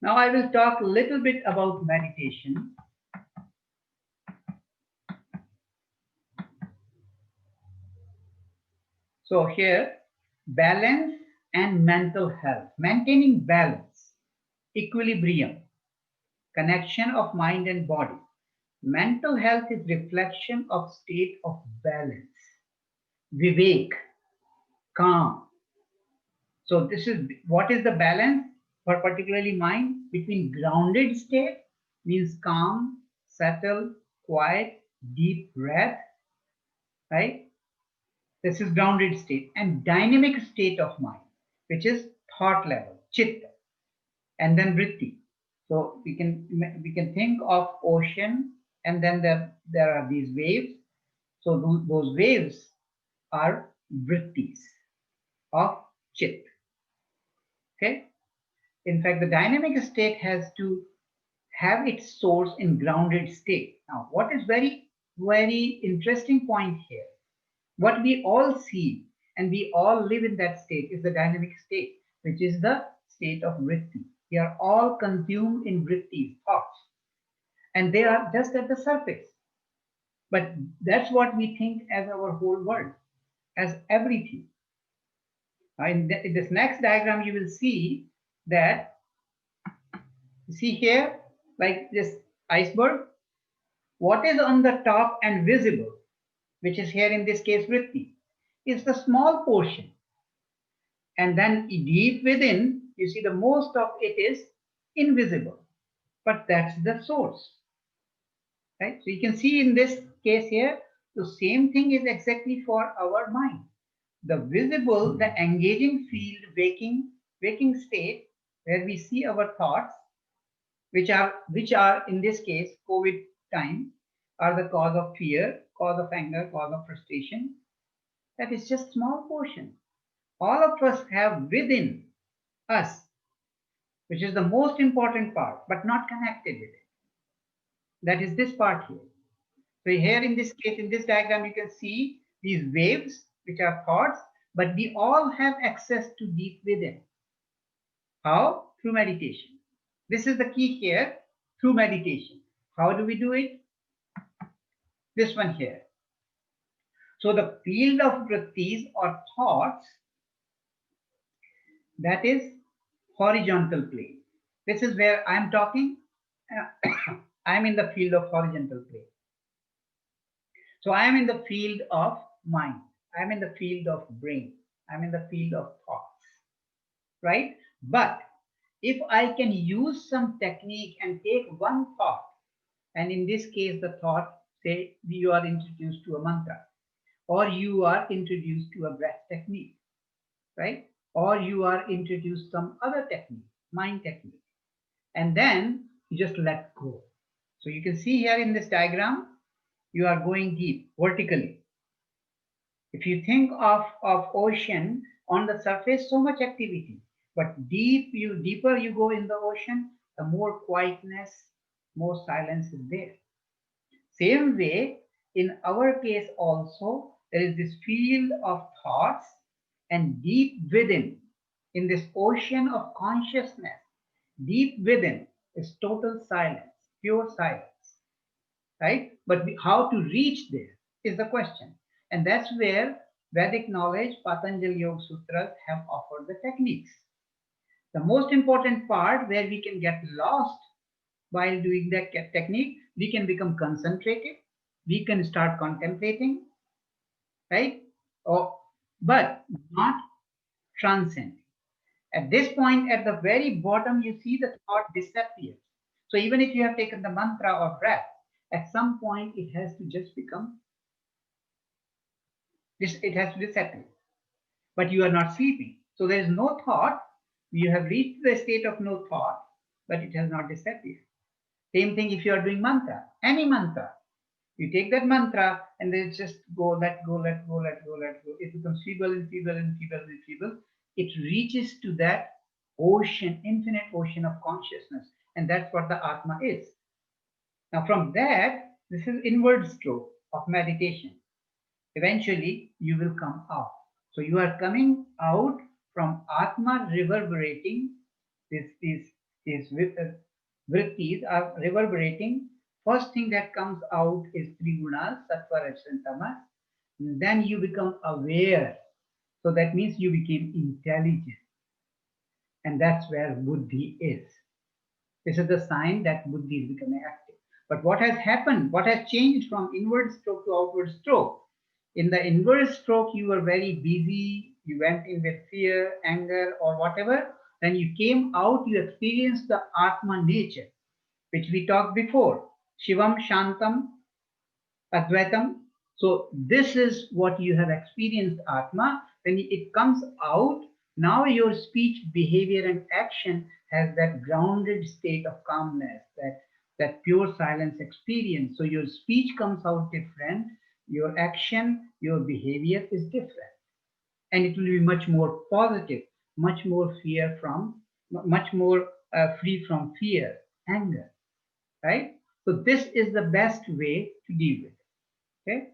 Now I will talk a little bit about meditation. So here, balance and mental health, maintaining balance, equilibrium, connection of mind and body. Mental health is reflection of state of balance, vivek, calm. So this is what is the balance for particularly mind between grounded state means calm, settle, quiet, deep breath, right? This is grounded state and dynamic state of mind, which is thought level, chitta, and then vritti. So we can think of ocean, and then there are these waves. So those waves are vrittis of chit. Okay. In fact, the dynamic state has to have its source in grounded state. Now, what is very very interesting point here? What we all see and we all live in that state is the dynamic state, which is the state of vritti. We are all consumed in vrittis, thoughts, and they are just at the surface. But that's what we think as our whole world, as everything. In this next diagram, you will see that, you see here, like this iceberg, what is on the top and visible, which is here in this case vritti, is the small portion. And then deep within, you see the most of it is invisible. But that's the source. Right? So you can see in this case here, the same thing is exactly for our mind. The visible, the engaging field, waking state, where we see our thoughts, which are in this case COVID time, are the cause of fear, cause of anger, cause of frustration. That is just small portion. All of us have within us, which is the most important part, but not connected with it. That is this part here. So here in this case, in this diagram, you can see these waves, which are thoughts, but we all have access to deep within. How? Through meditation. This is the key here, through meditation. How do we do it? This one here. So the field of vrittis or thoughts, that is horizontal plane. This is where I am talking. I am in the field of horizontal plane. So I am in the field of mind. I am in the field of brain. I am in the field of thoughts. Right? But if I can use some technique and take one thought, and in this case, the thought, say you are introduced to a mantra, or you are introduced to a breath technique, right? Or you are introduced some other technique, mind technique, and then you just let go. So you can see here in this diagram, you are going deep, vertically. If you think of ocean, on the surface, so much activity, but deeper you go in the ocean, the more quietness, more silence is there. Same way, in our case also, there is this field of thoughts, and deep within, in this ocean of consciousness, deep within is total silence, pure silence, right? But how to reach there is the question. And that's where Vedic knowledge, Patanjali Yoga Sutras have offered the techniques. The most important part where we can get lost while doing that technique, we can become concentrated, we can start contemplating, right? But not transcend. At this point, at the very bottom, you see the thought disappears. So even if you have taken the mantra or breath, at some point it has to just become this, it has to disappear. But you are not sleeping. So there is no thought. You have reached the state of no thought, but it has not disappeared. Same thing if you are doing mantra, any mantra. You take that mantra and then just go, let go, let go, let go, let go. It becomes feeble and feeble and feeble and feeble. It reaches to that ocean, infinite ocean of consciousness. And that's what the Atma is. Now from that, this is inward stroke of meditation. Eventually, you will come out. So you are coming out from Atma reverberating this These vrittis are reverberating. First thing that comes out is three gunas, sattva, rajas, and tamas. Then you become aware. So that means you became intelligent. And that's where buddhi is. This is the sign that buddhi is becoming active. But what has happened? What has changed from inward stroke to outward stroke? In the inward stroke, you were very busy, you went in with fear, anger, or whatever. Then you came out, you experienced the Atma nature, which we talked before. Shivam, Shantam, Advaitam. So this is what you have experienced, Atma. When it comes out, now your speech, behavior, and action has that grounded state of calmness, that pure silence experience. So your speech comes out different, your action, your behavior is different. And it will be much more positive, much more fear from, much more free from fear, anger, right? So this is the best way to deal with it. Okay.